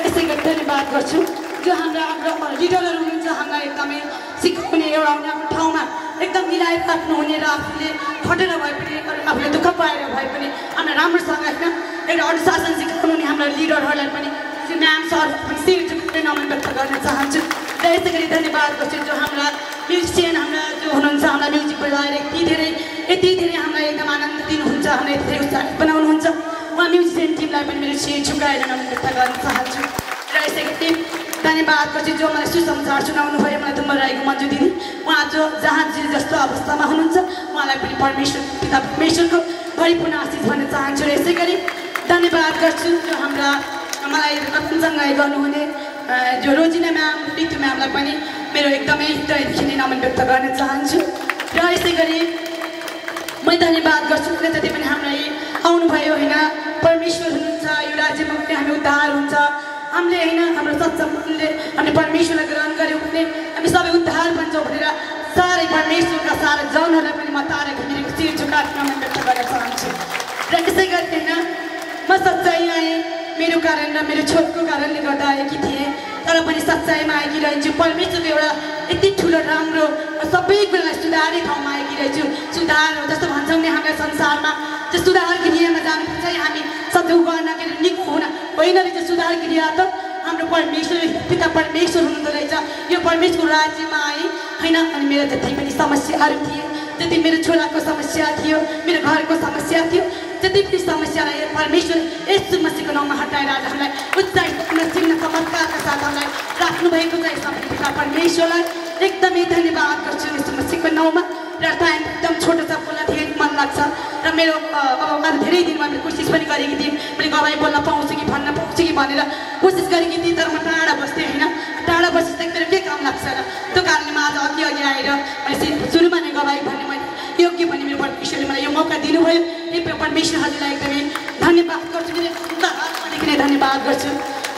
त्यसै गरी धन्यवाद गर्छु जो हाम्रा लिडरहरू हुनुहुन्छ हामीलाई एकदमै सिकाउने एउटा आफ्नो ठाउँमा एकदम मिलाएर राख्नुहुने र आफूले खटेर भए पनि आफूले दुःख पाएर भए पनि हामीलाई राम्रोसँग होइन एउटा अनुशासन सिकाउनु हाम्रा लिडरहरूलाई पनि म्याम सर शिर झुकाउने नमन व्यक्त गर्न चाहन्छु र यसै गरी धन्यवाद गर्छु जो हाम्रा म्युजिसियन हाम्रा जो हुनुहुन्छ हामीलाई म्युजिक बजाएर यति धेरै हामीलाई एकदम आनन्द दिनुहुन्छ हामीलाई यति धेरै उत्साहित बनाउनुहुन्छ उहाँ म्युजिसियन टिमलाई पनि मेरो शिर झुकाएर नमन व्यक्त गर्न चाहन्छु र यसै गरी धन्यवाद गर्छु जो मलाई सुसमाचार सुनाउनु भयो मलाई दुम्बर राईको मन्जु दिदी उहाँ जो जहाँ जे जस्तो अवस्थामा हुनुहुन्छ उहाँलाई पनि परमेश्वर पिता परमेश्वरको परिपूर्ण आशिष भन्न चाहन्छु र यसै गरी धन्यवाद गर्छु जो हाम्रा मलाई रतनसँग गर्नुहुने जो रोजिना म्याम ऋतु म्यामलाई पनि मेरो एकदमै हृदयदेखि नै नमन व्यक्त गर्न चाहन्छु र यसै गरी म धन्यवाद गर्छु किन जति पनि हामीलाई आउनुभयो होइन परमेश्वर हुनुहुन्छ यो राज्यमा पनि हामी उद्धार हुन्छ हामीले होइन हाम्रो सच्चा मनले हामीले परमेश्वरलाई ग्रहण गऱ्यौँ भने हामी सबै उद्धार भन्छौँ भनेर साह्रै परमेश्वरका सारा जनहरूलाई पनि म तारा घिमिरेको शिर झुकाएर नमन व्यक्त गर्न चाहन्छु र त्यसै गरी होइन म सच्चाइ आएँ मेरो कारण र मेरो छोरीको कारणले गर्दा आएकी थिएँ तर पनि सच्चाइमा आएकी रहन्छु परमेश्वरको एउटा यति ठुलो राम्रो सबै कुरालाई सुधार्ने ठाउँमा आएकी रहेछु सुधार हो जस्तो भन्छौँ नि हामीलाई संसारमा त्यो सुधार क्रियामा जानुपर्छ हामी सधैँ गर्न के निको हुन होइन रहेछ सुधार क्रिया त हाम्रो परमेश्वर पिता परमेश्वर हुनुहुँदो रहेछ यो परमेश्वरको राज्यमा आएँ होइन अनि मेरो जति पनि समस्याहरू थिए जति मेरो छोराको समस्या थियो मेरो घरको समस्या थियो जति पनि समस्यालाई परमेश्वर यस मसीहको नाउँमा हटाएर आज हामीलाई उत्साहित चिन्ह चमत्कारका साथ हामीलाई राख्नुभएको छ यसमा पिता परमेश्वरलाई एकदमै धन्यवाद गर्छु यस मसीहको नाउँमा र टाइम एकदम छोटो छ बोल्न धेरै मन लाग्छ र मेरो अब अरू धेरै दिनमा मैले कोसिस पनि गरेकी थिएँ मैले गवाई बोल्न पाउँछु कि भन्न पाउँछु कि भनेर कोसिस गरेकी थिएँ तर म टाढा बस्थेँ होइन टाढा बसेपछि त मेरो के काम लाग्छ र त्यो कारणले म आज अघि आएर मैले सुरुमा नै गवाई भन्ने मैले योग्य भन्ने मेरो परमेश्वरले मलाई यो मौका दिनुभयो यो परमेश्वर हजुरलाई एकदमै धन्यवाद गर्छु किन धन्यवाद गर्छु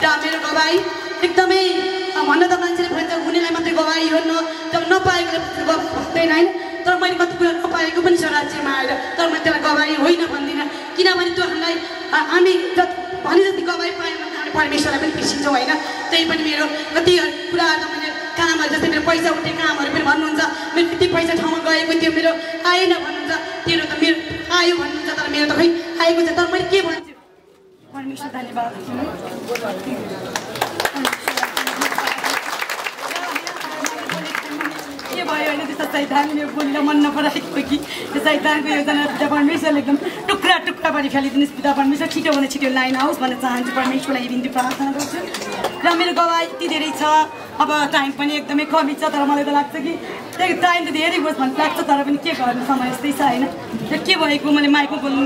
र मेरो गवाई एकदमै भन्न त मान्छेले भन्छ हुनेलाई मात्रै गवाई हो जब नपाएकोले भन्दैन होइन तर मैले कति कुरा नपाएको पनि छ राज्यमा आएर तर मैले त्यसलाई गवाई होइन भन्दिनँ किनभने त्यो हामीलाई हामी भने जति गवाई पायौँ भने हामी परमेश्वरलाई पनि बिर्सिन्छौँ होइन त्यही पनि मेरो कति कुराहरू मैले कामहरू जस्तै मेरो पैसा उठ्ने कामहरू पनि भन्नुहुन्छ मेरो यति पैसा ठाउँमा गएको थियो मेरो आएन भन्नुहुन्छ तेरो त मेरो आयो भन्नुहुन्छ तर मेरो त खै आएको छ तर मैले के भन्छु परमेश्वर धन्यवाद के भयो होइन त्यस्तो सैतानले बोलेर मन नपराएको कि त्यो सैतानको योजना पिता परमेश्वरले एकदम टुक्रा टुक्रा पारी फालिदिनुहोस् पिता परमेश्वर छिटोभन्दा छिटो लाइन आओस् भन्न चाहन्छु परमेश्वरलाई बिन्ती प्रार्थना गर्छु र मेरो गवाई यति धेरै छ अब टाइम पनि एकदमै कमी छ तर मलाई त लाग्छ कि त्यो टाइम त धेरै होस् भन्ने लाग्छ तर पनि के गर्नु समय यस्तै छ होइन र के भएको मैले माइकमा बोल्नु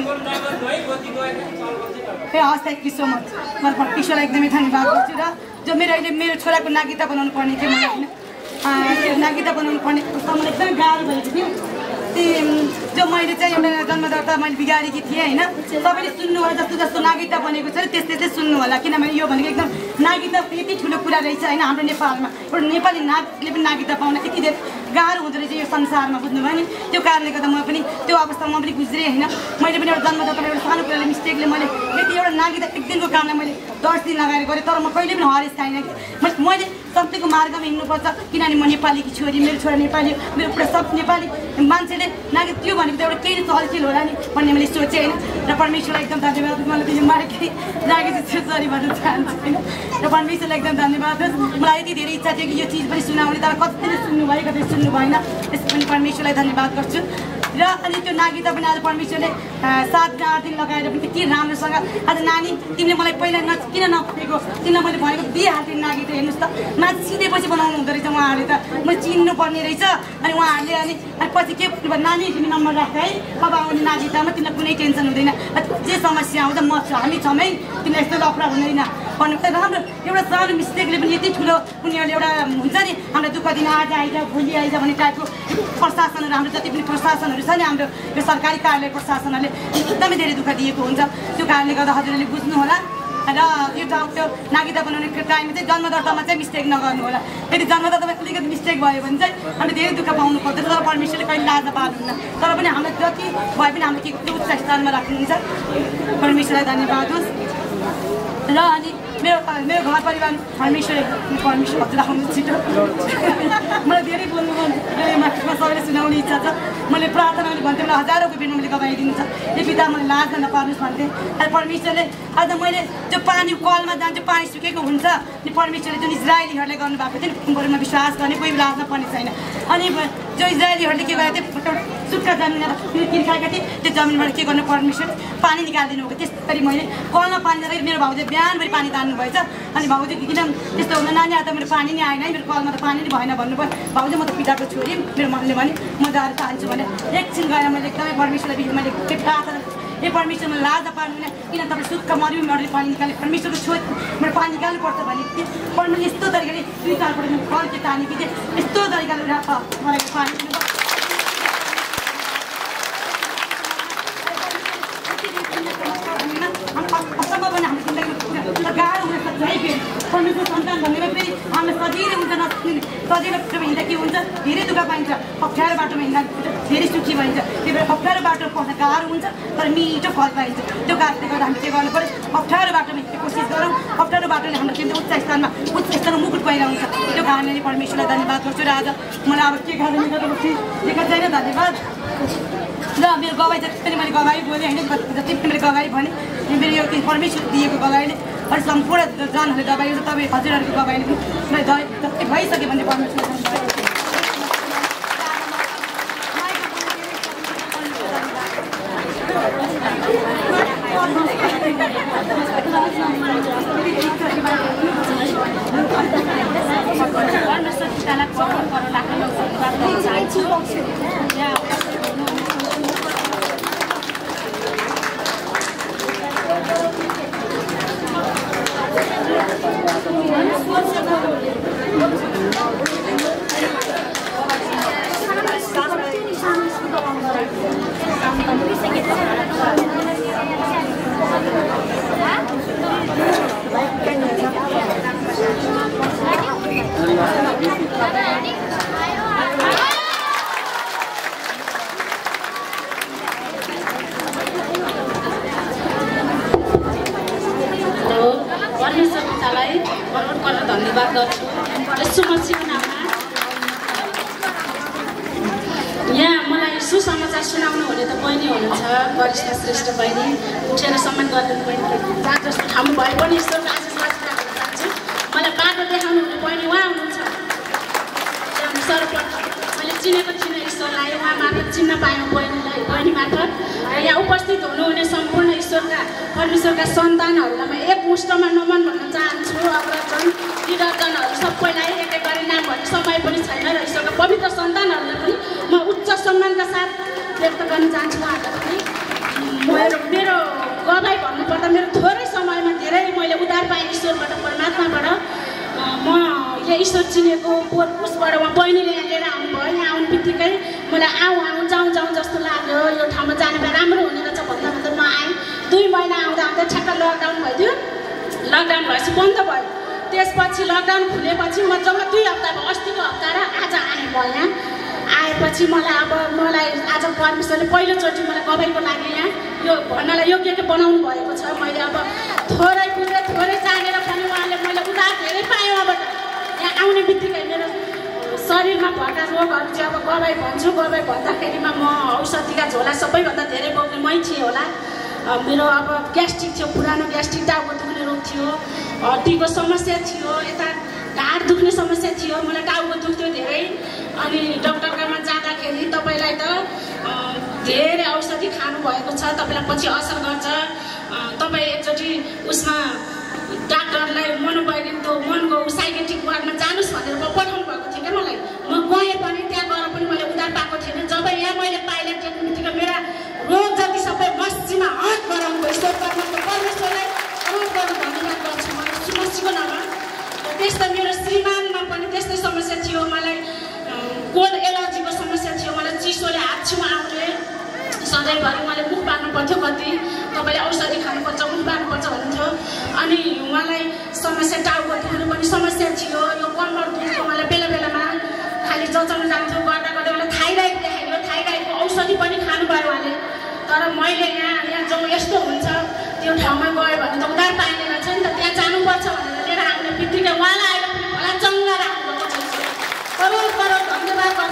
ए हस् थ्याङ्क यू सो मच म परमेश्वरलाई एकदमै धन्यवाद गर्छु र जो मेरो अहिले मेरो छोराको नागरिकता बनाउनु पर्ने थियो मलाई होइन त्यो नागरिकता बनाउनु पर्ने मलाई एकदमै गाह्रो भएको थियो जो मैले चाहिँ एउटा जन्मदर्ता मैले बिगारेकी थिएँ होइन सबैले सुन्नु होला जस्तो जस्तो नागरिकता बनेको छ त्यस्तै सुन्नु होला किनभने यो भनेको एकदम नागरिकता यति ठुलो कुरा रहेछ होइन हाम्रो नेपालमा एउटा नेपाली नागरिकले पनि नागरिकता पाउन यति धेरै गाह्रो हुँदो रहेछ यो संसारमा बुझ्नुभयो नि त्यो कारणले गर्दा म पनि त्यो अवस्थामा पनि गुज्रेँ होइन मैले पनि एउटा जन्मदर्तामा एउटा सानो कुराले मिस्टेकले मैले यति एउटा नागरिकता एक दिनको कामलाई मैले 10 दिन लगाएर गरेँ तर म कहिले पनि हरेस छैन कि मैले सत्यको मार्गमा हिँड्नुपर्छ किनभने म नेपालीकी छोरी मेरो छोरा नेपाली मेरो पुरा सब नेपाली मान्छेले नागरिक त्यो भनेको त एउटा केही चलचिल होला नि भन्ने मैले सोचेँ होइन र परमेश्वरलाई एकदम धन्यवाद मलाई त्यो मार्केट लागेको थियो सरी भन्न चाहन्छु होइन र परमेश्वरलाई एकदम धन्यवाद मलाई यति धेरै इच्छा थियो कि यो चिज पनि सुनाउने तर कतिले सुन्नु भयो कतिले सुन्नु भएन त्यसको पनि परमेश्वरलाई धन्यवाद गर्छु र अनि त्यो नागरिकता पनि आज परमेश्वरले 7 दिन 8 दिन लगाएर पनि के राम्रोसँग आज नानी तिमीले मलाई पहिला किन नभनेको किन मैले भनेको दिइहाल्थेँ नागरिकता हेर्नुहोस् त मान्छे चिनेपछि बनाउनु हुँदो रहेछ उहाँहरूले त म चिन्नु पर्ने रहेछ अनि उहाँहरूले अनि पछि के भन्नु नानी तिमी नम्बर राख है अब आउने नागरिकतामा तिमीलाई कुनै टेन्सन हुँदैन जे समस्या आउँछ म हामी छौँ है तिमीलाई यस्तो लफडा हुँदैन भन्नु राम्रो एउटा सानो मिस्टेकले पनि यति ठुलो उनीहरूले एउटा हुन्छ नि हाम्रो दुःख दिन आज आइज भोलि आइज भन्ने टाइपको प्रशासनहरू हाम्रो जति पनि प्रशासनहरू छ नि हाम्रो यो सरकारी कार्यालय प्रशासनहरूले एकदमै धेरै दुःख दिएको हुन्छ त्यो कारणले गर्दा हजुरहरूले बुझ्नु होला र यो त्यो नागरिकता बनाउने टाइममा चाहिँ जन्मदर्तामा चाहिँ मिस्टेक नगर्नु होला यदि जन्मदर्तामा अलिकति मिस्टेक भयो भने चाहिँ हामीले धेरै दुःख पाउनु पर्छ तर परमेश्वरले कहिले लाज पाल्नुहुन्न तर पनि हामीलाई जति भए पनि हामीले के उच्च स्थानमा राख्नुहुन्छ परमेश्वरलाई धन्यवाद होस् र अनि मेरो घर परिवार परमेश्वर हजुर आउनु छिटो मलाई धेरै बोल्नु मान्छेमा सबैले सुनाउने इच्छा छ मैले प्रार्थना पनि भन्थेँ मलाई हजारौँको बिना मैले गवाइदिनु छ यो पिता मैले लाज नपार्नुहोस् भन्थेँ अनि परमेश्वरले आज मैले जो पानी कलमा जान्छु पानी सुकेको हुन्छ अनि परमेश्वरले जुन इजरायलीहरूले गर्नुभएको थियो नि बरुमा विश्वास गर्ने कोही लाज नपर्ने छैन अनि जो इजरायलीहरूले के गरेको थियो सुक्खा जमिन किर्खाएका थिए त्यो जमिनबाट के गर्नु परमेश्वर पानी निकालिदिनु भएको त्यस्तै गरी मैले कलमा पानी जाँदाखेरि मेरो भाउजू बिहानभरि पानी तान्नु भएछ अनि भाउजू किन त्यस्तो हुँदा नानी आज मेरो पानी नै आएन है मेरो कलमा त पानी नै भएन भन्नुभयो भाउजू म त पिताको छोरी मेरो मनले भने म जाएर तान्छु भने एकछिन गएर मैले एकदमै परमेश्वरलाई मैले प्रार्थना ए परमेश्वरमा लाज पार्नु किन तपाईँ सुक्ख मरि पानी निकाले परमेश्वरको छोरी मेरो पानी निकाल्नुपर्छ भने परमेश्वरले यस्तो तरिकाले 2-4 पल्ट कल के तानेको थिएँ यस्तो तरिकाले मलाई पानी गाह्रो हुन सक्छ है फेरि परमेश्वर सन्तान भनेर फेरि हामीलाई सजिलो हुन्छ नसक्ने सजिलो बाटोमा हिँड्दा के हुन्छ धेरै दुःख पाइन्छ अप्ठ्यारो बाटोमा हिँड्दा धेरै सुखी भइन्छ त्यही भएर अप्ठ्यारो बाटो पर्दा गाह्रो हुन्छ तर मिठो फल पाइन्छ त्यो कारणले गर्दा हामीले के गर्नु पऱ्यो अप्ठ्यारो बाटोमा हिँड्ने कोसिस गरौँ अप्ठ्यारो बाटोले हाम्रो के उच्च स्थानमा मुकुट पाइरहन्छ त्यो कारणले परमेश्वरलाई धन्यवाद गर्छु र आज मलाई अब के कारणले गर्दा दिएको छैन धन्यवाद र मेरो गवाई जति पनि मैले गवाई बोलेँ होइन जति पनि मैले गवाई भने मेरो यो परमेश्वर दिएको गवाईले अरू सम्पूर्ण जनहरूले दबाई तपाईँ हजुरहरूको गवाईले पनि जति भइसक्यो भने परमेश्वरले धन्यवाद गर्छु यसो मसीको नाममा यहाँ मलाई सुसमाचार सुनाउनु हुने त बहिनी हुनुहुन्छ गरिष्ठा श्रेष्ठ बहिनी उठेर सम्मान गरिदिनु बहिनी जहाँ जस्तो ठाउँ भए पनि ईश्वरको आशिष राख्न चाहन्छु मलाई बाटो देखाउनु हुने बहिनी उहाँ हुनुहुन्छ सर्वप्रथम मैले चिनेको थिइनँ ईश्वरलाई उहाँ मार्फत चिन्न पाएँ बहिनी मार्फत र यहाँ उपस्थित हुनुहुने सम्पूर्ण ईश्वरका परमेश्वरका सन्तानहरूलाई म एकमुष्टमा नमन भन्न चाहन्छु अग्रजन दिदजनहरू सबैलाई एकै गरी नाम भन्ने समय पनि छैन र ईश्वरका पवित्र सन्तानहरूलाई पनि म उच्च सम्मानका साथ व्यक्त गर्न चाहन्छु उहाँहरूलाई पनि मेरो गवाई भन्नुपर्दा मेरो थोरै समयमा धेरै मैले उद्धार पाएँ ईश्वरबाट परमात्माबाट म यहाँ ईश्वर चिनेको उसबाट उहाँ बहिनीले यहाँ लिएर आउनुभयो यहाँ आउनु बित्तिकै मलाई आउँ जाउँ जस्तो लाग्यो यो ठाउँमा जाने भए राम्रो हुने रहेछ भन्दा म आएँ 2 महिना आउँदा ठ्याक्क लकडाउन भइदियो लकडाउन भएपछि बन्द भयो त्यसपछि लकडाउन खुलेपछि म जब 2 हप्ता भयो अस्तिको हप्ता र आज आएँ भयो यहाँ आएपछि मलाई आज परमेश्वरले पहिलोचोटि मलाई गवाईको लागि यहाँ यो भन्नलाई योग्य बनाउनु भएको छ मैले अब थोरै बुझेँ थोरै जानेर पनि उहाँले मैले उधार धेरै पाएँ उहाँबाट यहाँ आउने बित्तिकै मेरो शरीरमा भएका रोगहरू चाहिँ अब गवाई भन्छु गवाई भन्दाखेरिमा म औषधिका झोला सबैभन्दा धेरै बोक्ने मै थिएँ होला मेरो अब ग्यास्ट्रिक थियो पुरानो ग्यास्ट्रिक टाउको दुख्ने रोग थियो हड्डीको समस्या थियो यता ढाड दुख्ने समस्या थियो मलाई टाउको दुख्थ्यो धेरै अनि डक्टरकोमा जाँदाखेरि तपाईँलाई त धेरै औषधि खानुभएको छ तपाईँलाई पछि असर गर्छ तपाईँ एकचोटि उसमा डाक्टरलाई मनोवैज्ञानिक मनको साइकेट्रिक वार्डमा जानुहोस् भनेर पठाउनु भएको थियो क्या मलाई म गएँ पनि त्यहाँ गएर पनि मैले उधार पाएको थिएन जब यहाँ मैले पाइला टेक्नु बित्तिकै मेरा रोग जति सबै मस्जीमा हट गराउनु भयो ईश्वर परमेश्वरलाई अनुरोध गर्नु धन्यवाद गर्छु म सुमसीको नाममा त्यस्तै मेरो श्रीमानमा पनि त्यस्तै समस्या थियो मलाई कोल्ड एलर्जीको समस्या थियो मलाई चिसोले हात छेउमा आउने सधैँभरि मैले मुख बार्नु पर्थ्यो कति तपाईँले औषधि खानुपर्छ मुख बार्नुपर्छ भन्नुहुन्थ्यो अनि उहाँलाई समस्या टाउको दुख्नु पनि समस्या थियो यो कम्मर दुख्थ्यो मलाई बेला बेलामा खालि जचाउनु जान्थ्यो गर्दा गर्दै मलाई थाइराइड देखाइयो थाइराइडको औषधि पनि खानुभयो उहाँले तर मैले यहाँ जाउँ यस्तो हुन्छ त्यो ठाउँमा गयो भने त उधार पाइने रहेछ नि त त्यहाँ जानुपर्छ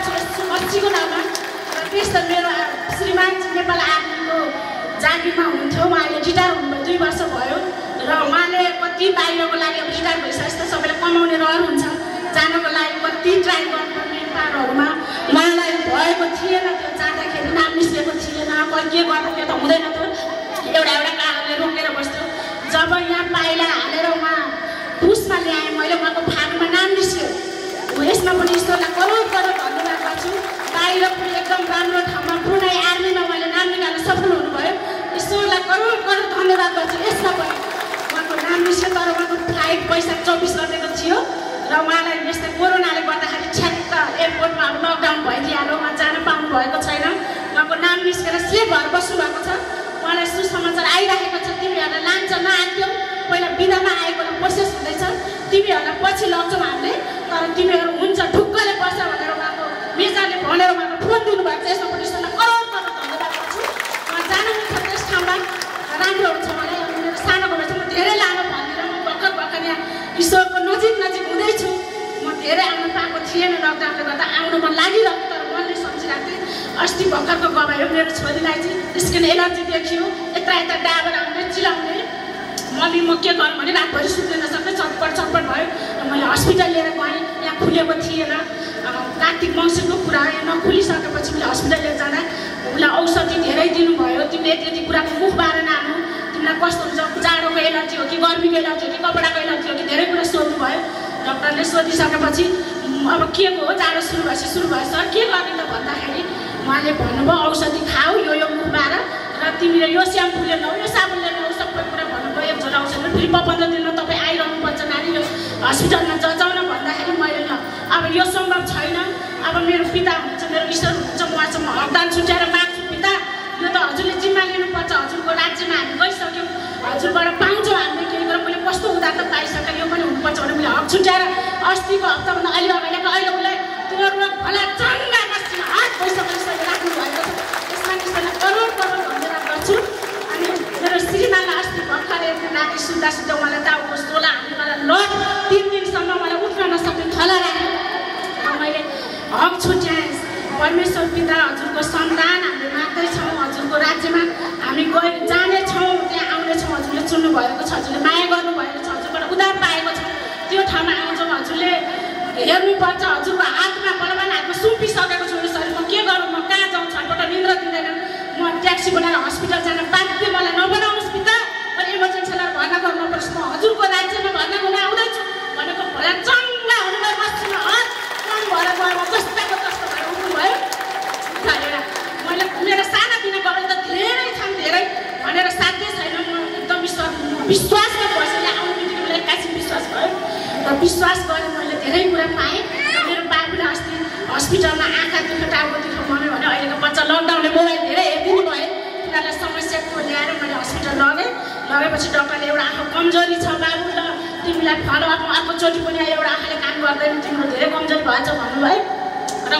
छु 80 को नाममा र त्यस मेरो श्रीमान नेपाल आर्मीको जागिरमा हुनुहुन्थ्यो उहाँले रिटायर हुनुभयो 2 वर्ष भयो र उहाँले कति बाहिरको लागि अब रिटायर भइसकेपछि सबैले कमाउने रहर हुन्छ जानको लागि कति ट्राई गर्नुपर्ने पारहरूमा उहाँलाई भएको थिएन त्यो जाँदाखेरि नाम निस्केको थिएन कहिले के गर्नु त्यो त हुँदैन थियो एउटा कारणले रोकेर बस्थ्यो जब यहाँ पाइला हालेर उहाँ पुसमा ल्याएँ मैले उहाँको फागमा नाम निस्क्यो यसमा पनि ईश्वरलाई करोड धन्यवाद गर्छु बाहिर पनि एकदम राम्रो ठाउँमा ब्रुनाई आर्मीमा उहाँले नाम निकाल्न सफल हुनुभयो ईश्वरलाई करोड धन्यवाद गर्छु यसमा पनि उहाँको नाम निस्क्यो तर उहाँको फ्लाइट पैसा 24 गतेको थियो र उहाँलाई यस्तै कोरोनाले गर्दाखेरि ठ्याक्क एयरपोर्टमा अब लकडाउन भइदिइहाल्यो उहाँ जान पाउनु भएको छैन उहाँको नाम निस्केर सेफ भएर बस्नु भएको छ उहाँलाई सुसमाचार आइरहेको छ तिमीहरूलाई लान्छ नआन्थ्यौ पहिला बिदामा आएकोलाई प्रोसेस हुँदैछ तिमीहरूलाई पछि लग्छौँ हामीले तर तिमीहरू हुन्छ ढुक्कले बस्छ भनेर उहाँको मेजरले भनेर उहाँको फोन दिनुभएको छ यसमा पनि ईश्वरलाई करोड धन्यवाद गर्छु उहाँ जानुहुन्छ त्यस ठाउँमा राम्रो हुन्छ मलाई मेरो सानोको बेला म धेरै लानु भन्दिनँ म भर्खर यहाँ ईश्वरको नजिक हुँदैछु म धेरै आउनु पाएको थिएन लकडाउनले गर्दा आउनु मन लागिरहेको तर मनले सम्झिरहेको थिएँ अस्ति भर्खरको गवायो मेरो छोरीलाई चाहिँ स्किन एलर्जी देखियो यता डाबर आउने चिलाउने मम्मी म के गर्नु भने रातभरि सुत्न नसक्ने चटपट भयो र मैले हस्पिटल लिएर गएँ यहाँ खुलेको थिएन कार्तिक मङ्सिरको कुरा यहाँ नखुलिसकेपछि मैले हस्पिटल लिएर जाँदा उसलाई औषधि धेरै दिनुभयो तिमीले यति कुराको मुख बारेर नानु तिमीलाई कस्तो हुन्छ जाडोको एलर्जी हो कि गर्मीको एलर्जी हो कि कपडाको एलर्जी हो कि धेरै कुरा सोध्नुभयो डक्टरले सोधिसकेपछि अब के हो जाडो सुरु भयो सर के गर्ने त भन्दाखेरि उहाँले भन्नुभयो औषधि खाऊ यो मुख बार र तिमीले यो स्याम्पूले लौ यो साबुनले लौ सबै कुरा भन्नुभयो एक झोला औषधि फेरि 15 दिनमा तपाईँ आइरहनुपर्छ नानी यो हस्पिटलमा जाउन भन्दाखेरि मैले अब यो सम्भव छैन अब मेरो पिता हुनुहुन्छ मेरो ईश्वर हुनुहुन्छ उहाँसँग हकदान छुट्याएर माग्छु पिता यो त हजुरले जिम्मा लिनुपर्छ हजुरको राज्यमा हामी गइसक्यौँ हजुरबाट पाउँछौँ हामीले केही गरेर मैले कस्तो उदार त पाइसकेँ यो पनि हुनुपर्छ भने मैले हक छुट्याएर अस्तिको हप्ताभन्दा अहिले उसलाई तोरमा भला चङ्गा मस्तीमा हात पैसा राख्नु भएको छ यसमा ईश्वरलाई करोड धन्यवाद गर्छु अनि मेरो श्रीमानलाई अस्ति भर्खर राति सुत्दा उहाँलाई टाउको सोला हान्ने मलाई लट 3 दिनसम्म मलाई उठ्न नसक्ने थला राख्यो र मैले हक छुट्याएँ परमेश्वर पिता हजुरको सन्तान हामीले माग्दैछौँ हजुरको राज्यमा हामी जानेछौँ त्यहाँ आउनेछौँ हजुरले चुन्नु भएको छ हजुरले माया गर्नुभएको छ हजुरबाट उद्धार पाएको छ त्यो ठाउँमा आउँछौँ हजुरले हेर्नुपर्छ हजुरको आत्मा बलवान हातमा सुम्पिसकेको छु यो शरीर म के गरौँ म कहाँ जाउँ छटपट निन्द्रा दिँदैन म ट्याक्सी बनाएर हस्पिटल जान बाध्य मलाई नबनाउनुहोस् पिता मैले इमर्जेन्सीलाई भर्ना गर्नुपर्छ म हजुरको राज्यमा भर्ना गर्न आउँदैछु भनेको भला चङ्गा हुनुभयो बस्छुमा कम भएर गएर जस्ताको जस्तो भएर उठ्नुभयो उठाएर मैले मेरो सानातिना गरे त धेरै छन् धेरै भनेर साध्य छैन म एकदम विश्वासमा बसेर आउने बित्तिकै मलाई एक्काइसिन विश्वास भयो र विश्वास गरेर मैले धेरै कुरा पाएँ र मेरो बाबुले अस्ति हस्पिटलमा आँखा दुख्यो टाउको दुख्यो भन्यो भने अहिलेको बच्चा लकडाउनले मोबाइल धेरै हेरिदिनु भयो तिनीहरूलाई समस्याको ल्याएर मैले हस्पिटल लगेपछि डक्टरले एउटा आँखा कमजोरी छ बाबु ल तिमीलाई फलोअपमा अर्कोचोटि पनि एउटा आँखाले काम गर्दैन तिम्रो धेरै कमजोरी भएछ भन्नुभयो र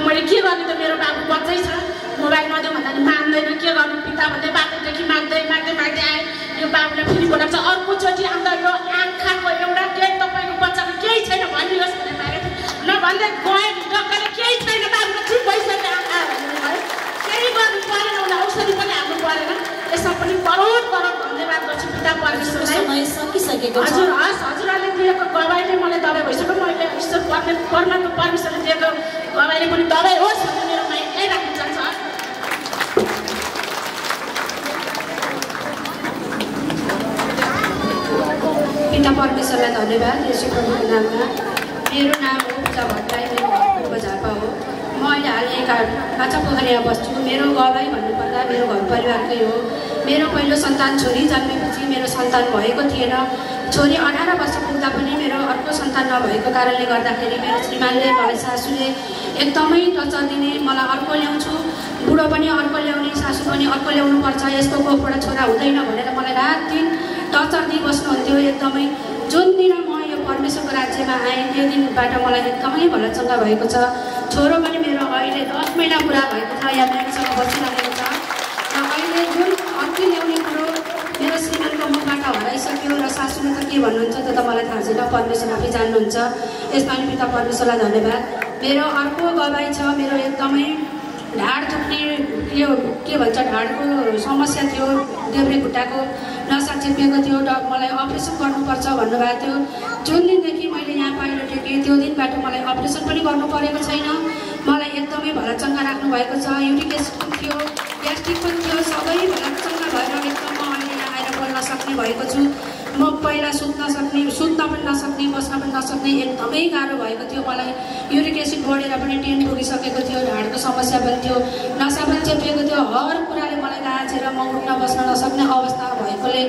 मैले के गर्ने त मेरो बाबु बच्चै छ मोबाइल नदिउँ भन्दा नि मान्दैन के गर्ने पिता भन्दै बाटोदेखि माग्दै आएँ यो बाबुलाई फेरि बोलाउँछ अर्कोचोटि आउँदा यो आँखाको एउटा केही तपाईँको बच्चाको केही छैन भनिदिनुहोस् भनेर मागेको नभन्दै गएँ डक्टरले केही छैन बाबुको ठिक भइसक्यो आँखा भन्नुभयो केही गर्नु परेन उसलाई औषधि पनि हाल्नु परेन यसमा पनि करोड धन्यवाद गर्छु पिता परमेश्वरलाई सकिसकेको छ हजुर हजुरहरूले दिएको गवाईले मलाई दबाई भइसक्यो मैले ईश्वर परमात्मा परमेश्वरले दिएको गवाईले पनि दबाई होस् भनेर मेरो माया यही राख्नु चाहन्छ पिता परमेश्वरलाई धन्यवाद यसो प्रभुको नाममा मेरो नाम हो पूजा भट्टराई मेरो घर झापा हो म अहिले हाल काँचा पोखरिया बस्छु मेरो गवाई भन्नुपर्दा मेरो घर परिवारकै हो मेरो पहिलो सन्तान छोरी जन्मेपछि मेरो सन्तान भएको थिएन छोरी 18 वर्ष पुग्दा पनि मेरो अर्को सन्तान नभएको कारणले गर्दाखेरि मेरो श्रीमानले मलाई सासूले एकदमै टचर दिने मलाई अर्को ल्याउँछु बुढो पनि अर्को ल्याउने सासू पनि अर्को ल्याउनुपर्छ यस्तो कोखबाट छोरा हुँदैन भनेर मलाई रात दिन टचर दिइबस्नुहुन्थ्यो एकदमै जुन दिन म यो परमेश्वरको राज्यमा आएँ त्यो दिनबाट मलाई एकदमै भलाचङ्गा भएको छ छोरो पनि मेरो अहिले 10 महिना पुरा भएको छ यहाँ मेरोसँग बसिरहेको छ र अहिले जुन अघि ल्याउने कुरो मेरो श्रीमानको मुखबाट हराइसक्यो र सासूले त के भन्नुहुन्छ त्यो त मलाई थाहा छैन परमेश्वर आफै जान्नुहुन्छ यसमा पनि पिता परमेश्वरलाई धन्यवाद मेरो अर्को गवाई छ। मेरो एकदमै ढाड दुख्ने यो के भन्छ ढाडको समस्या थियो, देब्रे खुट्टाको नसा चिप्पिएको थियो, मलाई अपरेसन गर्नुपर्छ भन्नुभएको थियो। जुन दिनदेखि मैले यहाँ पाइलो टेकेँ त्यो दिनबाट मलाई अपरेसन पनि गर्नु परेको छैन। मलाई एकदमै भलाचङ्गा राख्नुभएको छ। युरिक एसिड पनि थियो, ग्यास्ट्रिक पनि थियो, सबै भलाचङ्गा भएर एकदम म अहिले यहाँ आएर बोल्न सक्ने भएको छु। म पहिला सुत्न पनि नसक्ने, बस्न पनि नसक्ने, एकदमै गाह्रो भएको थियो मलाई। युरिक एसिड बढेर पनि 10 पुगिसकेको थियो, ढाडको समस्या पनि थियो, नसा पनि चेपिएको थियो। हर कुराले मलाई गाँचेर म उठ्न बस्न नसक्ने अवस्था भएकोले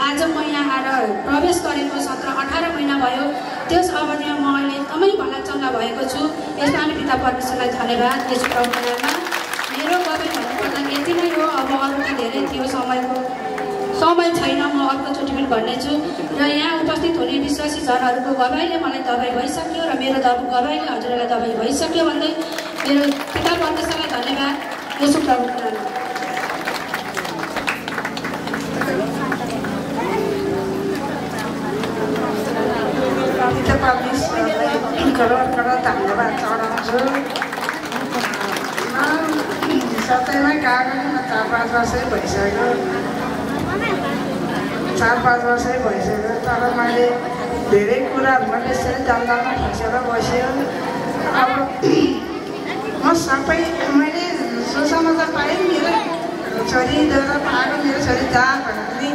आज म यहाँ आएर प्रवेश गरेको 17-18 महिना भयो। त्यस अवधिमा म अहिले एकदमै भलाचङ्गा भएको छु। यसमा पनि पिता परमेश्वरलाई धन्यवाद। यसो प्रभुमा मेरो गवाई भन्नुपर्दा यति नै हो। अब अरू त धेरै थियो, समय छैन, म अर्कोचोटि पनि भन्नेछु। र यहाँ उपस्थित हुने विश्वासी जनहरूको गवाईले मलाई दबाई भइसक्यो र मेरो गवाईले हजुरहरूलाई दबाई भइसक्यो भन्दै मेरो पिता परमेश्वरलाई धन्यवाद। यसो प्रभुको नाममा पिता परमेश्वरलाई करोड धन्यवाद चढाउँछु। सधैँमै गएको नि 4-5 वर्षै भइसक्यो, 4-5 वर्षै भइसक्यो। तर मैले धेरै कुराहरूमा यसरी दलदलमा फसेर बस्यो। अब म सबै मैले सुसमाचार पाएँ, मेरो छोरीद्वारा पाएको, मेरो छोरी जा भनेर पनि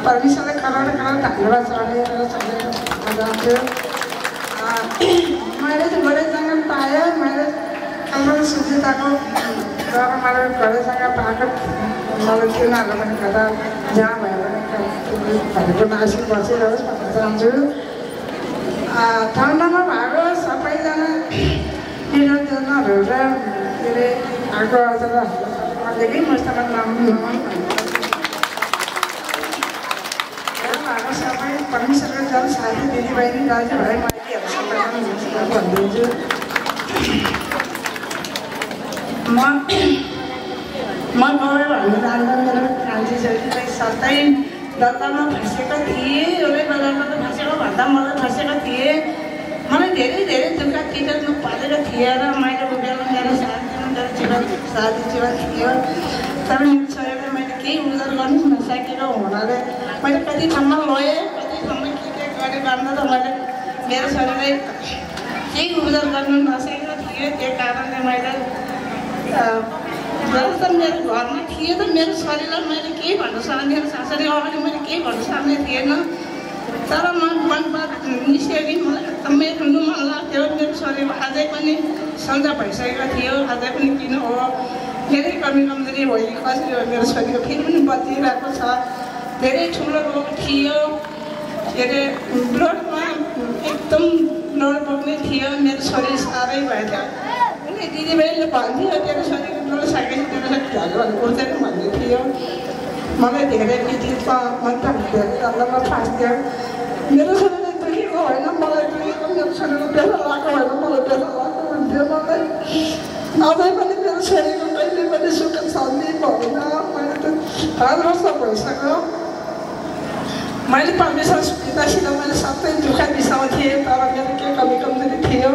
परमेश्वरलाई करोड धन्यवाद चढाउँछु। मैले चाहिँ घोडेसँग पाएँ, मैले कलर सुजिताको र मैले घोडेसँग पाएको। मलाई तिनीहरू पनि कता जहाँ भयो भने भनेको नासिक बसिरहोस् भन्न चाहन्छु। ठन्डामा भएको सबैजना निरञ्जनहरू र के अरे अर्को अझै मुस्ताको नाम भएको सबै परमेश्वरको जल साथी दिदीबहिनी दाजुभाइ माइतीहरू सबैजना भनिदिन्छु। म गएँ भन्नु जान्दा मेरो कान्छी छोरीलाई सधैँ दलदलमा फँसेको थिएँ, एउटै बजारमा फँसेको भन्दा मलाई फँसेको थिएँ। मलाई धेरै दुःख तिर्नु परेको थिएँ र मैले उभिएर मेरो साथी जीवन थियो। तर मेरो छोरीलाई मैले केही उजागर गर्नु नसकेको हुनाले मैले कति ठाउँमा लगेँ, कति ठाउँमा के गरेँ भन्दा त मैले मेरो छोरीलाई केही उजागर गर्नु नसकेको थिएँ। त्यो कारणले मैले जब त मेरो घरमा थिएँ त मेरो छोरीलाई मैले केही भन्न सक्ने, मेरो सासरी अगाडि मैले केही भन्न सक्ने थिएन। तर मनबाट निस्क्यो कि मलाई एकदमै रुनु मन लाग्थ्यो। मेरो छोरी अझै पनि सन्चो भइसकेको थियो, अझै पनि किन हो धेरै कमजोरी भयो, कसरी हो मेरो छोरीको फेरि पनि बचिरहेको छ। धेरै ठुलो रोग थियो, के अरे ब्लडमा एकदम ब्लड बोक्ने थियो। मेरो छोरी साह्रै भएको थियो। दिदीबहिनीले भन्थ्यो तेरो छोरीको ब्लड सकेपछि तेरो छोरी झगडा उठ्दैन भन्ने थियो। मलाई धेरै विचित दलदलमा फाँस्थ्यो। मेरो छोरीले दुखेको होइन, मलाई दुखेको, मेरो छोरीको बेला लगाएको होइन, मलाई बेला लगाएको हुन्थ्यो। मलाई अझै पनि मेरो छोरीको कहिले पनि सुख शान्ति भएन। मैले त 5 वर्ष भइसक्यो। मैले परमेश्वर पितासित मैले सबै दुःख बिसाउँथेँ, तर मेरो के कमी कमजोरी थियो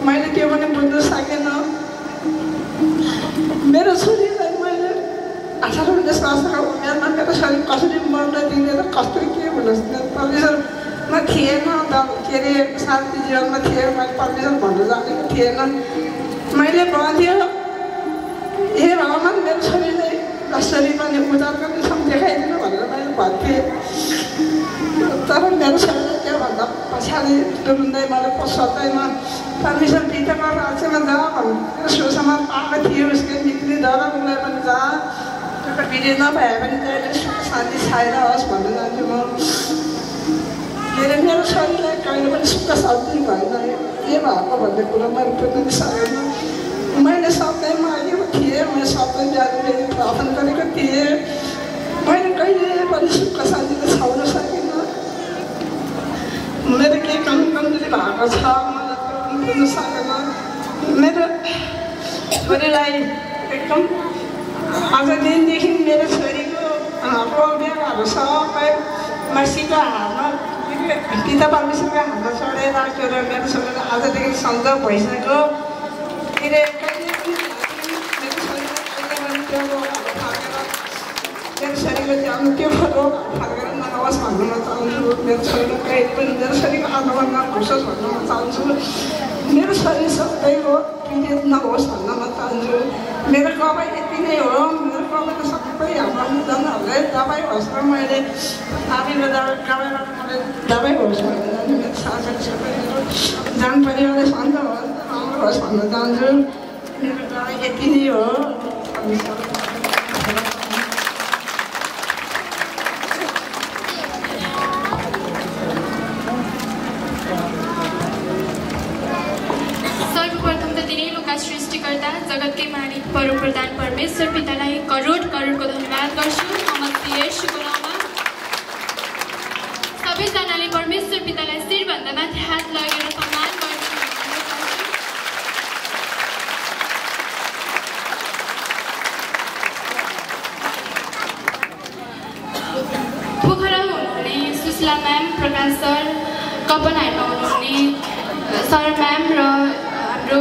मैले त्यो पनि बुझ्नु सकेन। मेरो छोरीलाई मैले 18-19 वर्षको उमेरमा मेरो छोरी कसरी मर्न दिने र कसरी के हुनुहोस् परमेश्वरमा थिएन। के अरे शान्ति जीवनमा थियो, मैले परमेश्वर भन्नु जानेको थिएन। मैले भन्थ्यो हे भगवान् मेरो छोरीलाई कसरी पनि उद्धार गर्नेसम्म देखाइदिनु भनेर मैले भन्थेँ। तर मेरो छोरीले त्योभन्दा पछाडि डुब्दै मलाई पछाड्दैन। परमेश्वर पिताको राज्यमा जा भनेर सुसमाचार पाएको थियो, उसको निक्ली डर उसलाई पनि जा, त्यो विधि नभए पनि जहिले सुख शान्ति छाएर होस् भन्नु जान्छु म। मेरो छोरीलाई कहिले पनि सुख शान्ति भएन, के भएको भन्ने कुरो मैले बुझ्नु सकेन। मैले सधैँ मागेको थिएँ, मैले सधैँ बिहान प्रार्थना गरेको थिएँ, मैले कहिले पनि सुख शान्ति त छाउन सकिनँ। मेरो के कमजोरी भएको छ मलाई बुझ्नु सकेन। मेरो छोरीलाई एकदम आज दिनदेखि मेरो छोरीको व्यवहारहरू सबै मसीको हातमा पिता परमेश्वरको हातमा छोडेँ। सय राख्यो र मेरो छोरीले आजदेखि सन्जोग भइसक्यो मेरो छोरीले चाहिँ त्यो रोग फर्केर नहोस् भन्न म चाहन्छु मेरो छोरीले कहीँ पनि मेरो छोरीको आत्मा नघुसोस् भन्न म चाहन्छु मेरो छोरी सबैको पीडित नहोस् भन्न म चाहन्छु मेरो गवाई यति नै हो मेरो गवाई त सबै हाम्रो जनहरूलाई दबाई होस् र मैले आफैले गवाईबाट मलाई दबाई होस् भनेर मेरो साथीहरू सबै मेरो जान परिवारले सन्त होस् राम्रो होस् भन्न चाहन्छु मेरो गवाई यति नै हो सृष्टिकर्ता जगतकै मालिक परमप्रधान परमेश्वर पितालाई करोड करोडको धन्यवाद गर्छु नमस्ते येशूको नाममा सबैजनाले परमेश्वर पितालाई शिरभन्दा माथि हात लगेर सम्मान गर्छु पोखरा हुनुहुने सुशीला म्याम प्रकाश सर कपनहाइटमा हुनुहुने सर म्याम र हाम्रो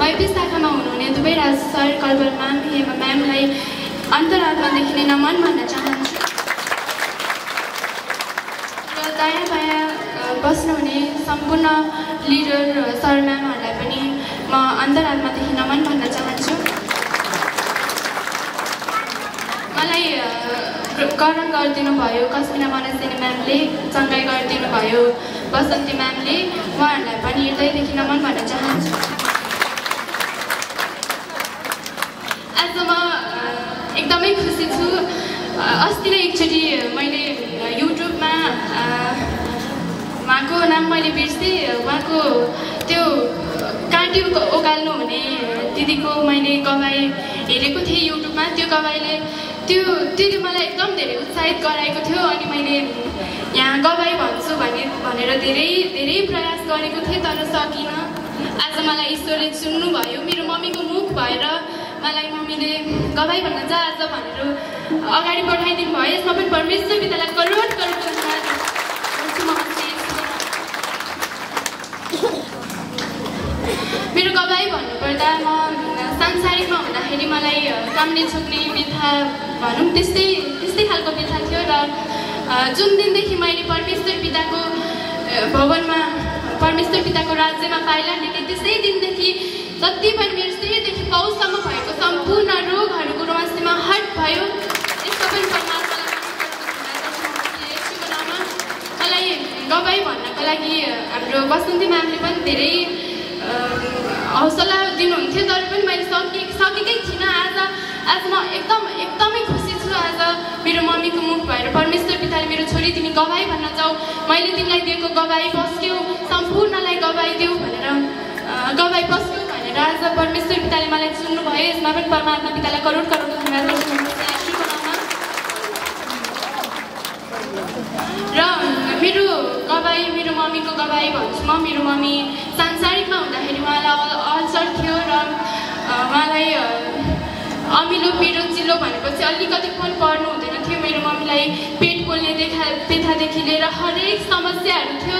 वाइपी शाखामा हुनुहुने दुवैराज सर कल्पना म्याम हेमा म्यामलाई अन्तरात्मादेखि नै नमन भन्न चाहन्छु र दायाँ बायाँ बस्नुहुने सम्पूर्ण लिडर सर म्यामहरूलाई पनि म अन्तरात्मादेखि नमन भन्न चाहन्छु मलाई करण गरिदिनु भयो कस्मिना मनसेनी म्यामले चङ्गाई गरिदिनु भयो बसन्ती म्यामले उहाँहरूलाई पनि हृदयदेखि नमन भन्न चाहन्छु आज म एकदमै खुसी छु अस्ति नै एकचोटि मैले युट्युबमा उहाँको नाम मैले बिर्सेँ उहाँको त्यो काँटी ओगाल्नु हुने दिदीको मैले गवाई हेरेको थिएँ युट्युबमा त्यो गवाईले त्यो मलाई एकदम धेरै उत्साहित गराएको थियो अनि मैले यहाँ गवाई भन्छु भनेर धेरै प्रयास गरेको थिएँ तर सकिनँ आज मलाई ईश्वरले चुन्नुभयो मेरो मम्मीको मुख भएर मलाई मम्मीले गवाई भन्न जा आज भनेर अगाडि बढाइदिनु भयो यसमा पनि परमेश्वर पितालाई करोड करोड धन्यवाद मेरो गवाई भन्नुपर्दा म सांसारिकमा हुँदाखेरि मलाई कामले छोप्ने व्यथा भनौँ त्यस्तै खालको व्यथा थियो र जुन दिनदेखि मैले परमेश्वर पिताको भवनमा परमेश्वर पिताको राज्यमा पाइला टेकेँ त्यसै दिनदेखि जति पनि मेरो शिरदेखि पाउसम्म भएको सम्पूर्ण रोगहरूको समस्यामा हट भयो यसको पनि परमात्मालाई मलाई गवाई भन्नको लागि हाम्रो बसन्ती म्यामले पनि धेरै हौसला दिनुहुन्थ्यो तर पनि मैले सकेकै थिइनँ आज म एकदमै खुसी छु आज मेरो मम्मीको मुख भएर परमेश्वर पिताले मेरो छोरी तिमी गवाई भन्न जाऊ मैले तिमीलाई दिएको गवाई पस्क्यौ सम्पूर्णलाई गवाई देऊ भनेर गवाई पस्क्यौ भनेर आज परमेश्वर पिताले मलाई चुन्नुभयो यसमा पनि परमात्मा पितालाई करोड करोड धन्यवाद गर्छु र मेरो गवाई मेरो मम्मीको गवाई भन्छु म मेरो मम्मी सांसारिकमा हुँदाखेरि उहाँलाई अल्सर थियो र उहाँलाई अमिलो पिरो चिल्लो भनेपछि अलिकति पनि पर्नु हुँदैन थियो मेरो मम्मीलाई पेट पोल्ने व्यथादेखि लिएर हरेक समस्याहरू थियो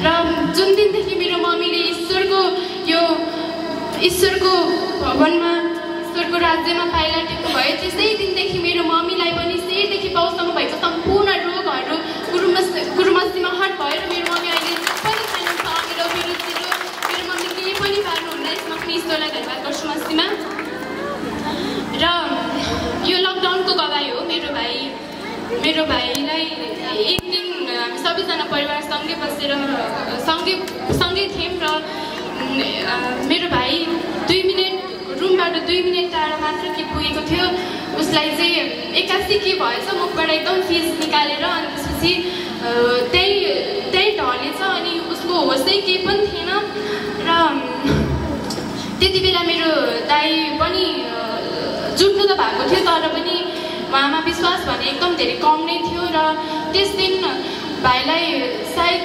र जुन दिनदेखि मेरो मम्मीले ईश्वरको भवनमा ईश्वरको राज्यमा पाइला टेक्नु भयो त्यसै दिनदेखि मेरो मम्मीलाई पनि शिरदेखि पाउसम्म भएको सम्पूर्ण रोगहरू गुरुमस्तीमा हट भयो र मेरो मम्मी अहिले पनि छैन अमिलो पिरो चिल्लो मेरो मम्मी केही पनि पार्नुहुन्न यसमा पनि ईश्वरलाई धन्यवाद गर्छु मस्तीमा र यो लकडाउनको गवाई हो मेरो भाइलाई एक दिन हामी सबैजना परिवार सँगै बसेर सँगै थियौँ र मेरो भाइ 2 मिनट रुमबाट 2 मिनट टाढा मात्र के पुगेको थियो उसलाई चाहिँ एक्कासी के भएछ मुखबाट एकदम फिस निकालेर अनि त्यसपछि त्यही ढलेछ अनि उसको होसै केही पनि थिएन र त्यति बेला मेरो दाइ पनि जुट्नु त भएको थियो तर पनि उहाँमा विश्वास भने एकदम धेरै कम नै थियो र त्यस दिन भाइलाई सायद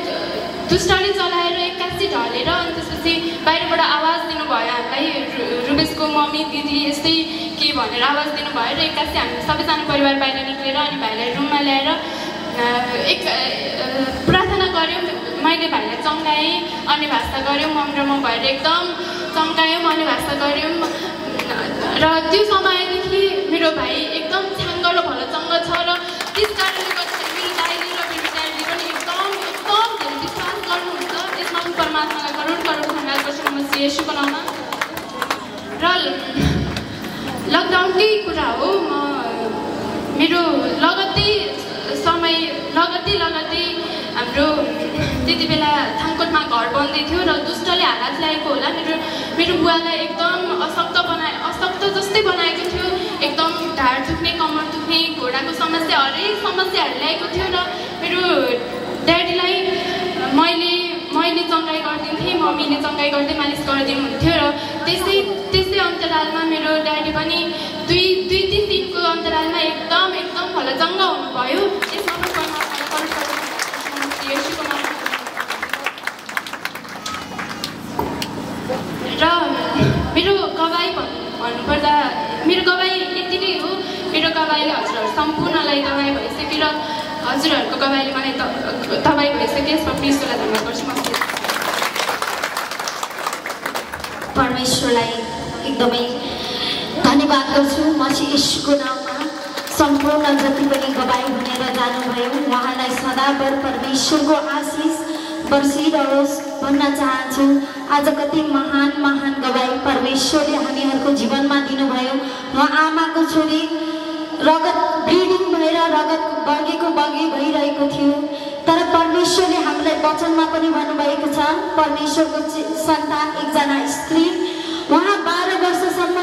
दुष्टले चलाएर एक्कासी ढलेर अनि त्यसपछि बाहिरबाट आवाज दिनुभयो हामीलाई रुबेशको मम्मी दिदी यस्तै के भनेर आवाज दिनुभयो र एक्कासी हामी सबैजना परिवार बाहिर निक्लेर अनि भाइलाई रुममा ल्याएर प्रार्थना गऱ्यौँ मैले भाइलाई चम्काएँ, अन्य भाषा गऱ्यौँ, मम र म भएर एकदम चम्कायौँ, अन्य भाषा गऱ्यौँ। र त्यो समयदेखि मेरो भाइ एकदम छाङ्ग र भलचङ्ग छ र त्यस कारणले गर्दाखेरि मेरो दाइले र मेरो ड्याडीले पनि एकदम धेरै विश्वास गर्नुहुन्छ। त्यसमा पनि परमात्मालाई करोड करोड धन्यवाद गर्छु म येशूको नाममा। र लकडाउनकै कुरा हो, मेरो लगत्तै हाम्रो त्यति बेला थाङकोटमा घर बन्दै थियो र दुष्टले हालत ल्याएको होला। मेरो बुवालाई एकदम अशक्त जस्तै बनाएको थियो। एकदम ढाड दुख्ने, कमर दुख्ने, घोडाको समस्या, हरेक समस्याहरू ल्याएको थियो। र मेरो ड्याडीलाई मैले चङ्गाइ गरिदिन्थेँ, मम्मीले चङ्गाइ गर्दै मालिस गरिदिनुहुन्थ्यो। र त्यसै अन्तरालमा मेरो ड्याडी पनि दुई तिन दिनको अन्तरालमा एकदम भलचङ्ग हुनुभयो। त्यसमा पनि येशूको नाममा। र मेरो गवाई भन्नुपर्दा मेरो गवाई यति नै हो। मेरो गवाईले हजुरहरू सम्पूर्णलाई दबाई भइसक्यो र हजुरहरूको गवाईले मलाई दबाई भइसक्यो। यसमा परमेश्वरलाई धन्यवाद गर्छु। परमेश्वरलाई एकदमै धन्यवाद गर्छु। म चाहिँ येशूको नाममा सम्पूर्ण जति पनि गवाई भनेर जानुभयो उहाँलाई सदाभर परमेश्वरको आशिष बर्सिरहोस् भन्न चाहन्छु। आज कति महान गवाई परमेश्वरले हामीहरूको जीवनमा दिनुभयो। म आमाको छोरी रगत ब्लिडिङ भएर रगत बगेको भइरहेको थियो, तर परमेश्वरले हामीलाई वचनमा पनि भन्नुभएको छ, परमेश्वरको सन्तान एकजना स्त्री, उहाँ 12 वर्षसम्म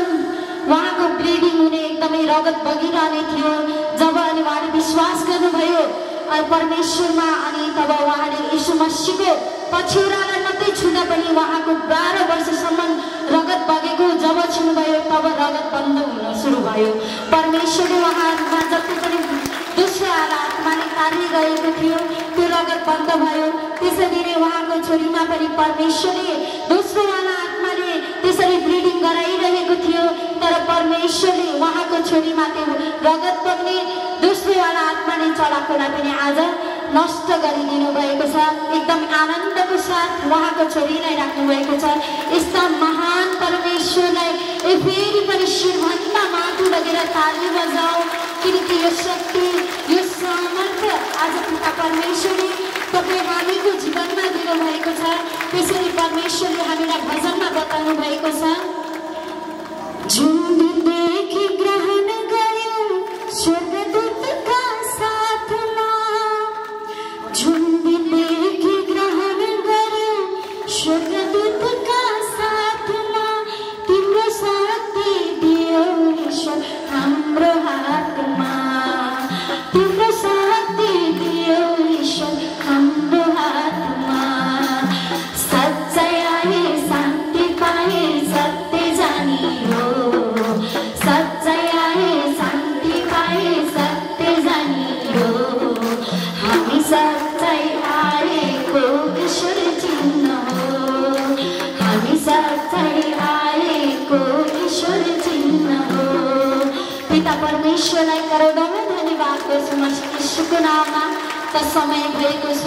उहाँको ब्लिडिङ हुने एकदमै रगत बगिरहने थियो। जब अनि उहाँले विश्वास गर्नुभयो परमेश्वरमा, अनि तब उहाँले यीशु मसीहको पछ्यौरालाई मात्रै छुँदा पनि उहाँको 12 वर्षसम्म रगत बगेको जब छुनुभयो तब रगत बन्द हुन सुरु भयो। परमेश्वरले उहाँमा जति पनि दोस्रो आत्माले तारिरहेको थियो त्यो रगत बन्द भयो। त्यसरी नै उहाँको छोरीमा पनि परमेश्वरले दोस्रो आत्माले त्यसरी ब्लिडिङ गराइरहेको थियो, तर परमेश्वरले उहाँको छोरीमा त्यो रगत बग्ने दोस्रो आत्माले चढाएकोलाई पनि आज नष्ट गरिदिनु भएको छ। एकदम आनन्दको साथ उहाँको छोरीलाई राख्नु भएको छ। यस्ता महान परमेश्वरलाई फेरि पनि शिरभन्दा माथि लगेर ताली बजाऊ, किनकि यो शक्ति यो सामर्थ्य आज पिता परमेश्वरले तपाईँ हामीको जीवनमा दिनुभएको छ। त्यसरी परमेश्वरले हामीलाई भजनमा बताउनु भएको छ, जुन दिनदेखि ग्रहण गर्यो स्वर्गदूतका साथमा, जुन दिनदेखि ग्रहण गर्यो स्वर्गदूतका साथमा, तिम्रो शक्ति दियो ईश्वर हाम्रो हातमा, तिम्रो शक्ति दियो ईश्वर हाम्रो हातमा। सच्चाइ आए शान्ति पाए सत्य जानियो, सच्चाइ आए शान्ति पाए सत्य जानियो, हामी सच्चाइ आएको ईश्वर चिन्ह हो, हामी सच्चाइ आएको ईश्वर चिन्ह हो। पिता परमेश्वरलाई करोडौँ धन्यवाद गर्छु म येशूको नाममा। त समय भएको छ।